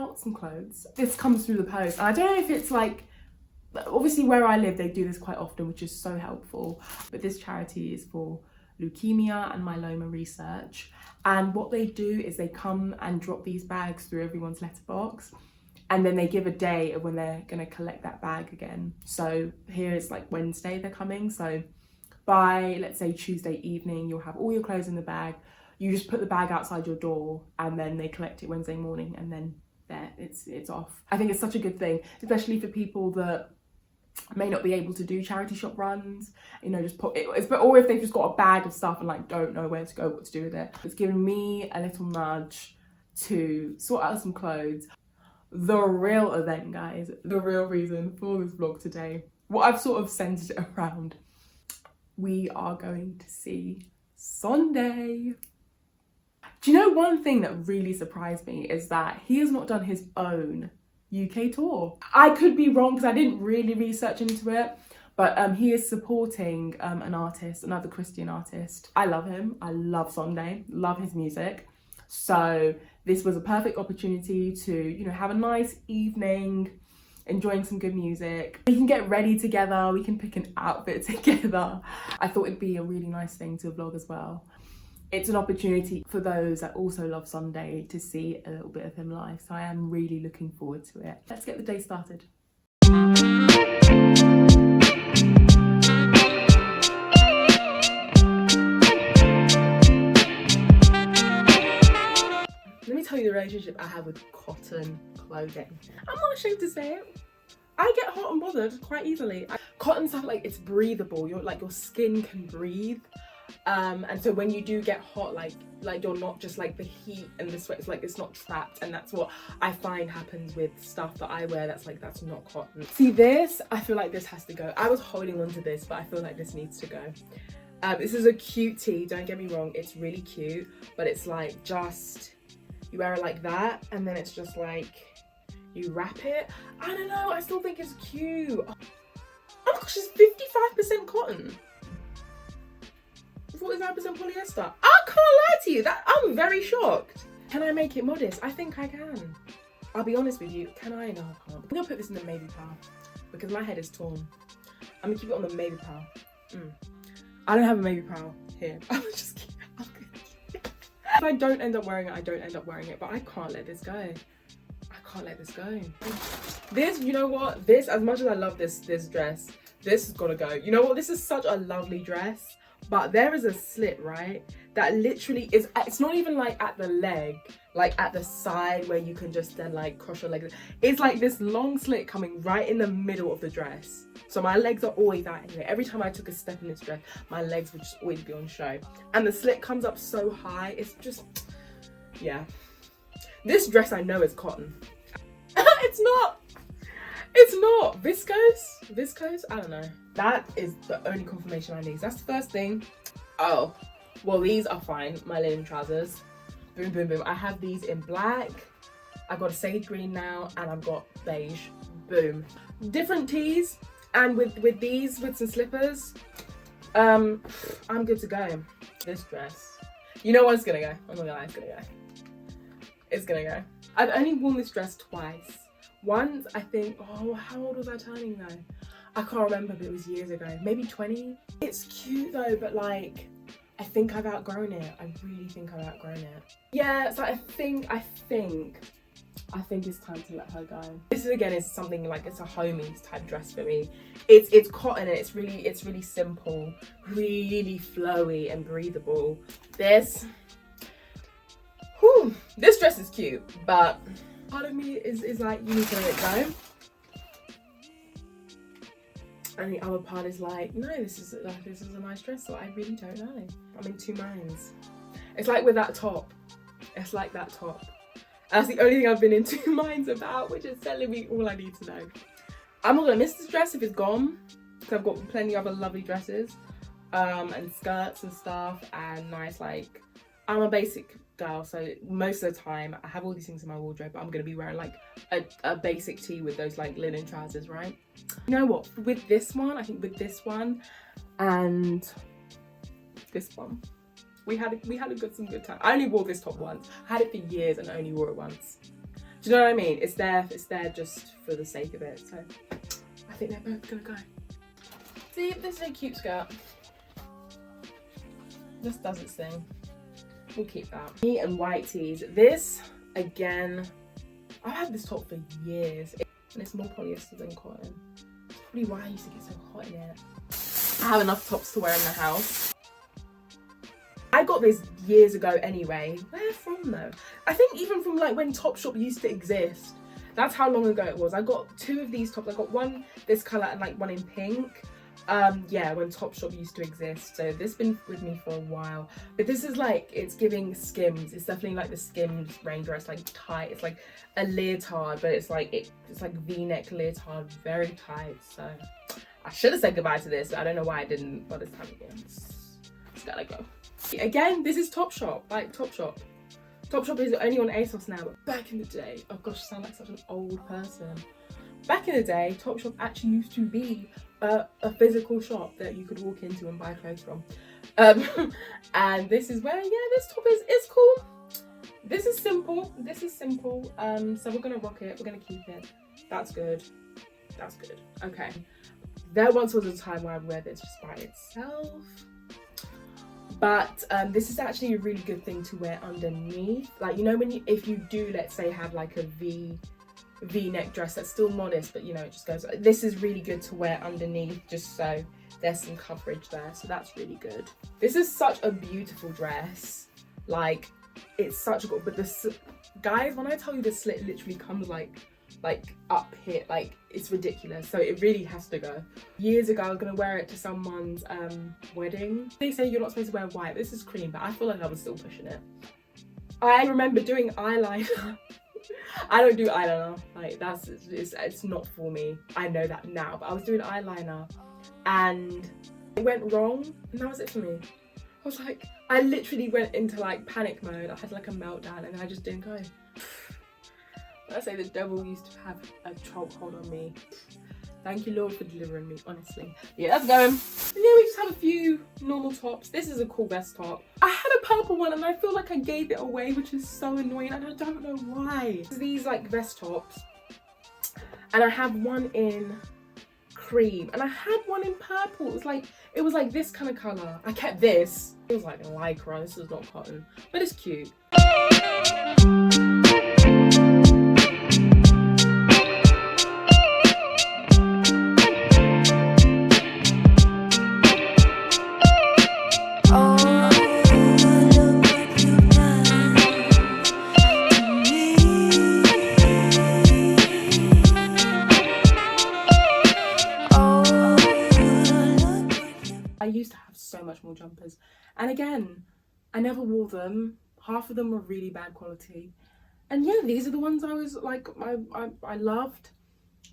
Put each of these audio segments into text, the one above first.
out some clothes. This comes through the post. And I don't know if it's like, obviously where I live, they do this quite often, which is so helpful. But this charity is for leukemia and myeloma research. And what they do is they come and drop these bags through everyone's letterbox. And then they give a day of when they're going to collect that bag again. So here it's like Wednesday they're coming. So by, let's say, Tuesday evening, you'll have all your clothes in the bag. You just put the bag outside your door and then they collect it Wednesday morning, and then there, it's off. I think it's such a good thing, especially for people that may not be able to do charity shop runs, you know, just put it, or if they've just got a bag of stuff and like don't know where to go, what to do with it. It's given me a little nudge to sort out some clothes. The real event, guys, the real reason for this vlog today, what I've sort of centered it around, we are going to see sondae. Do you know one thing that really surprised me is that he has not done his own UK tour. I could be wrong because I didn't really research into it, but he is supporting an artist, another Christian artist. I love him. I love sondae, love his music. So this was a perfect opportunity to, you know, have a nice evening, enjoying some good music. We can get ready together, we can pick an outfit together. I thought it'd be a really nice thing to vlog as well. It's an opportunity for those that also love sondae to see a little bit of him live. So I am really looking forward to it. Let's get the day started. Let me tell you the relationship I have with cotton clothing. I'm not ashamed to say it. I get hot and bothered quite easily. Cotton stuff, like, it's breathable. Your skin can breathe. And so when you do get hot, like you're not just like the heat and the sweat, it's like it's not trapped, and that's what I find happens with stuff that I wear that's not cotton. See this, I feel like this has to go. I was holding on to this, but I feel like this needs to go. This is a cute tee, don't get me wrong, it's really cute, but it's like just, you wear it like that, and then it's just like, you wrap it. I don't know, I still think it's cute. Oh my gosh, it's 55% cotton. 45% polyester. I can't lie to you, that I'm very shocked. Can I make it modest? I think I can. I'll be honest with you. Can I? No, I can't. I'm gonna put this in the Maybe Pal because my head is torn. I'm gonna keep it on the Maybe Pal. I don't have a Maybe Pal here. I'm just kidding. If I don't end up wearing it, I don't end up wearing it, but I can't let this go. I can't let this go. This, you know what? This, as much as I love this dress, this has gotta go. You know what? This is such a lovely dress. But there is a slit, right, that literally is, it's not even like at the leg, like at the side where you can just then like cross your legs. It's like this long slit coming right in the middle of the dress. So my legs are always out anyway. Every time I took a step in this dress, my legs would just always be on show. And the slit comes up so high, it's just, yeah. This dress I know is cotton. It's not. It's not. Viscose? I don't know. That is the only confirmation I need. That's the first thing. Oh, well, these are fine. My linen trousers. Boom, boom, boom. I have these in black. I've got a sage green now, and I've got beige. Boom. Different tees, and with these, with some slippers, I'm good to go. This dress. You know what? It's gonna go. I'm not gonna lie, it's gonna go. It's gonna go. I've only worn this dress twice. Once, I think, oh, how old was I turning though? I can't remember, but it was years ago, maybe 20. It's cute though, but like, I think I've outgrown it. I really think I've outgrown it. Yeah, so I think it's time to let her go. This is, again, is something like, it's a homies type dress for me. It's cotton and it's really simple, really flowy and breathable. This dress is cute, but part of me is like, you need to let it go. And the other part is like, no, this is a nice dress, so I really don't know. I'm in two minds. It's like with that top. It's like that top. That's the only thing I've been in two minds about, which is telling me all I need to know. I'm not gonna miss this dress if it's gone, because I've got plenty of other lovely dresses, and skirts and stuff, and nice, like, I'm a basic girl, so most of the time I have all these things in my wardrobe, but I'm gonna be wearing like a basic tee with those like linen trousers, right? You know what, with this one, I think with this one and this one, we had some good time. I only wore this top once. I had it for years and only wore it once. Do you know what I mean? It's there just for the sake of it. So I think they're both gonna go. See, this is a cute skirt. Just does its thing. We'll keep that. Me and white tees. This, again, I've had this top for years. And it's more polyester than cotton. That's probably why I used to get so hot in it. I have enough tops to wear in the house. I got this years ago anyway. Where from though? I think even from like when Topshop used to exist. That's how long ago it was. I got 2 of these tops. I got one this colour and like one in pink. Yeah, when Topshop used to exist. So this has been with me for a while. But this is like, it's giving Skims. It's definitely like the Skims range where it's like tight. It's like a leotard, but it's like V-neck leotard, very tight. So I should have said goodbye to this, but I don't know why I didn't. But it's time again. It's gotta go. Again, this is Topshop, like Topshop. Topshop is only on ASOS now, but back in the day, oh gosh, I sound like such an old person. Back in the day, Topshop actually used to be a physical shop that you could walk into and buy clothes from. And this is where, yeah, this top is cool. This is simple. This is simple. So we're gonna rock it. We're gonna keep it. That's good. That's good. Okay. There once was a time where I'd wear this just by itself. But this is actually a really good thing to wear underneath. Like, you know, when if you do, let's say, have like a V-neck dress that's still modest, but you know, it just goes. This is really good to wear underneath, just so there's some coverage there. So that's really good. This is such a beautiful dress. Like, it's such a good. But this, guys, when I tell you the slit literally comes like up here, like it's ridiculous. So it really has to go. Years ago I was gonna wear it to someone's wedding. They say you're not supposed to wear white. This is cream, but I feel like I was still pushing it. I remember doing eyeliner. I don't do eyeliner, like it's not for me. I know that now, but I was doing eyeliner and it went wrong and that was it for me. I was like, I literally went into like panic mode. I had like a meltdown and I just didn't go. I say the devil used to have a chokehold on me. Thank you, Lord, for delivering me, honestly. Yeah, let's go. And then we just have a few normal tops. This is a cool vest top. I had a purple one and I feel like I gave it away, which is so annoying and I don't know why. These like vest tops. And I have one in cream and I had one in purple. It was like this kind of colour. I kept this. It was like lycra. This is not cotton, but it's cute. So much more jumpers, and again, I never wore them. Half of them were really bad quality, and yeah, these are the ones I was like I loved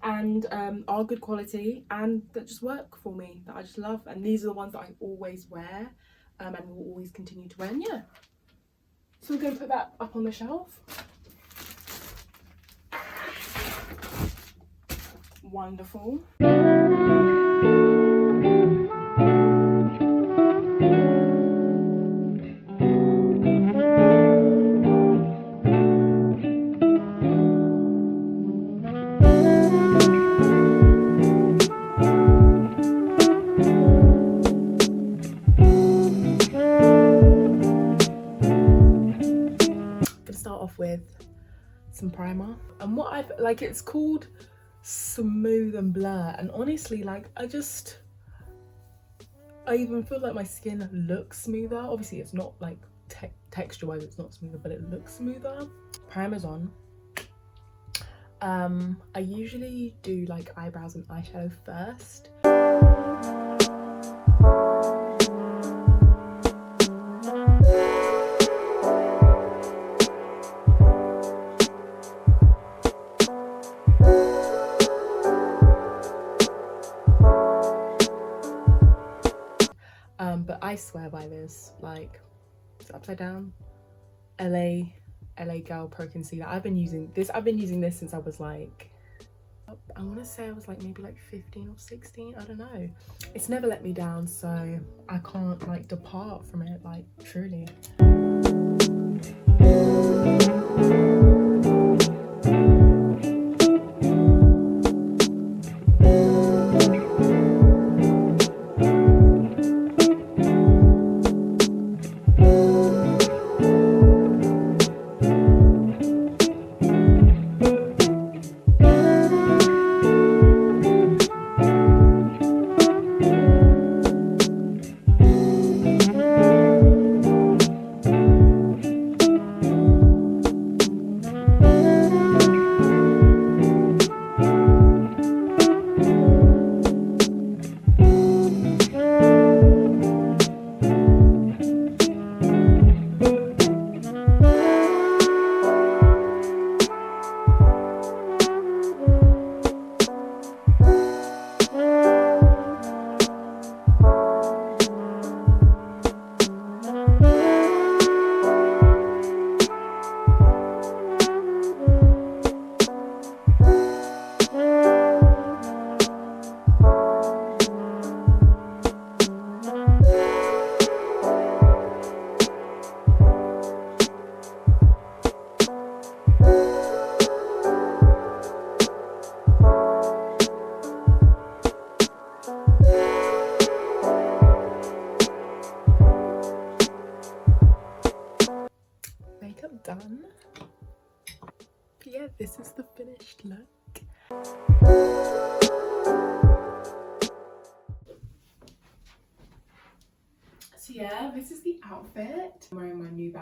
and are good quality and that just work for me, that I just love, and these are the ones that I always wear and will always continue to wear. And yeah, so we're gonna put that up on the shelf. Wonderful. With some primer, and what I've like, it's called Smooth and Blur, and honestly, like I even feel like my skin looks smoother. Obviously it's not like texture wise it's not smoother, but it looks smoother. Primer's on. I usually do like eyebrows and eyeshadow first. But I swear by this, like, it's upside down. LA Girl Pro Concealer. I've been using this since I was like, I want to say I was like maybe like 15 or 16, I don't know. It's never let me down, so I can't like depart from it, like, truly.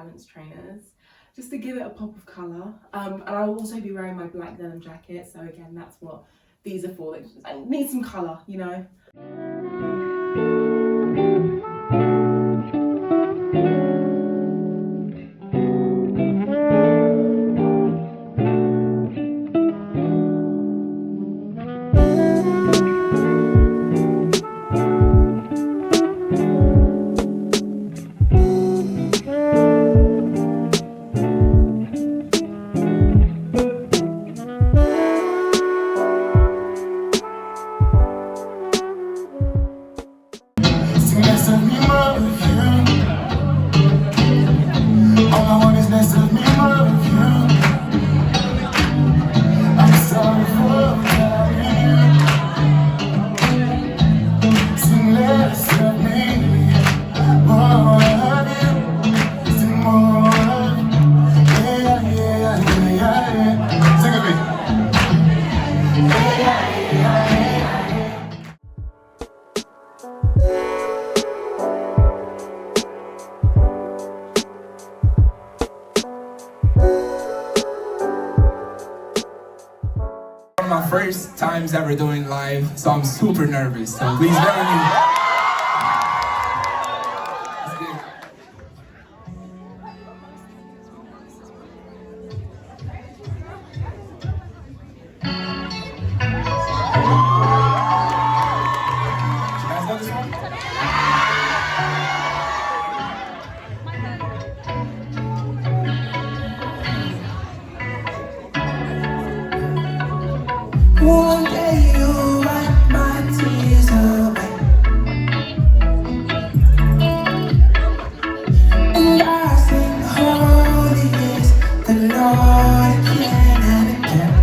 Balance trainers, just to give it a pop of colour. And I'll also be wearing my black denim jacket, so again, that's what these are for. I need some colour, you know. My first times ever doing live, so I'm super nervous, so please bear with me. One day you'll wipe my tears away, and I sing holy is the Lord again and again.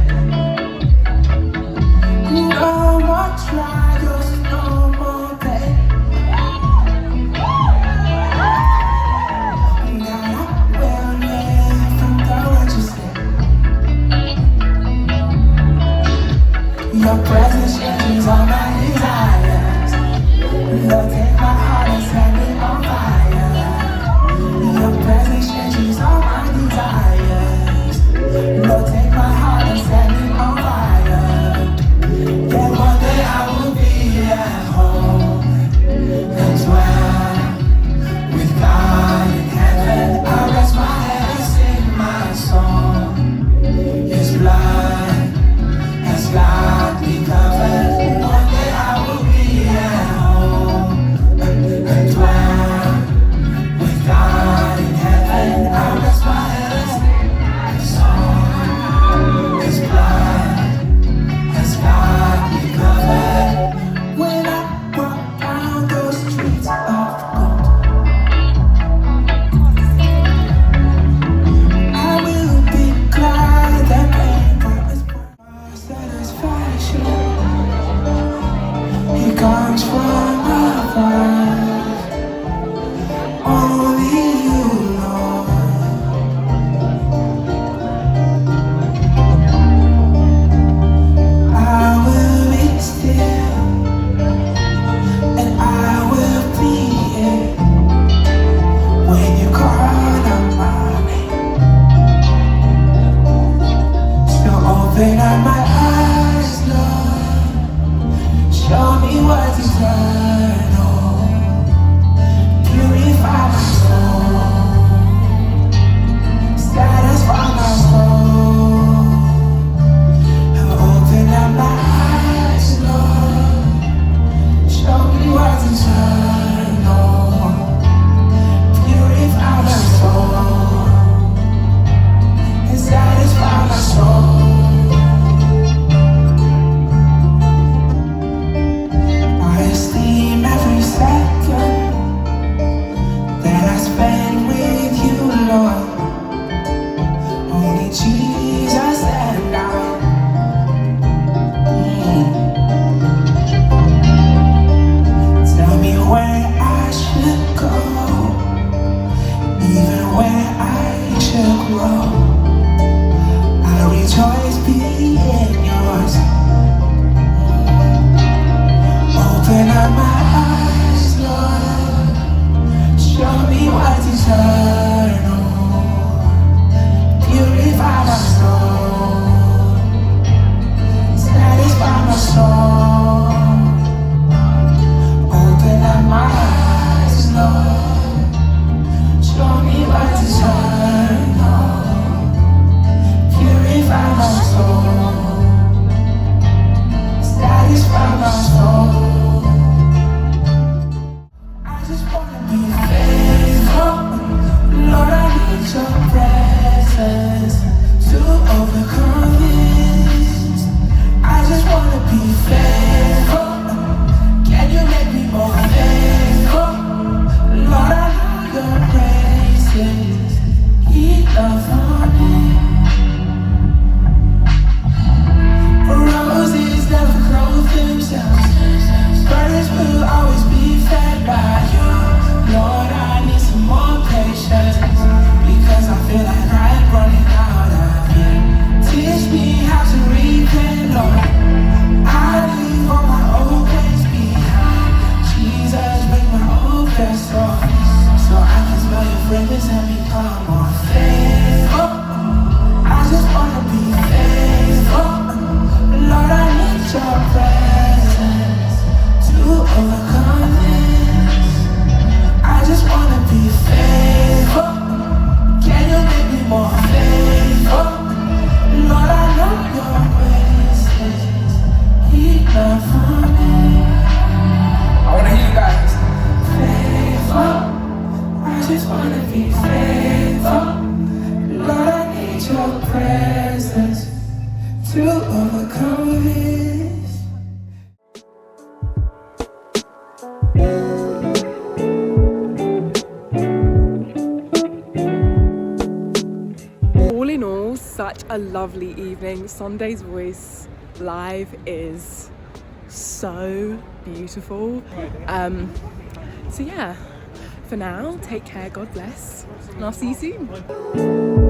No more trials, no more pain. God, I will live and go what you say. Your presence changes all my desires. Lord, take my heart and set me on fire. Your presence changes all my desires. Lord, take my heart and set me on fire. Yeah, one day I will be at home and dwell with God in heaven. I'll rest my head and sing my song. His blood has got me covered. One day I will be at home and dwell with God in heaven. I rest my head and song. His blood has got me covered. When I walk down those streets of gold, I will be glad that pain promised satisfaction. He comes from above. Only you, Lord. I will be still, and I will be here when you call on my name. So open up my eyes, Lord. Show me what's eternal. your presence to overcome this. I just wanna be faithful. Can you make me more faithful? Lord, I know your grace is enough for me. I wanna hear you guys. Faithful. I just wanna be faithful. Lord, I need your presence to overcome this. All in all, such a lovely evening. Sondae's voice live is so beautiful. So yeah, for now, take care, God bless, and I'll see you soon.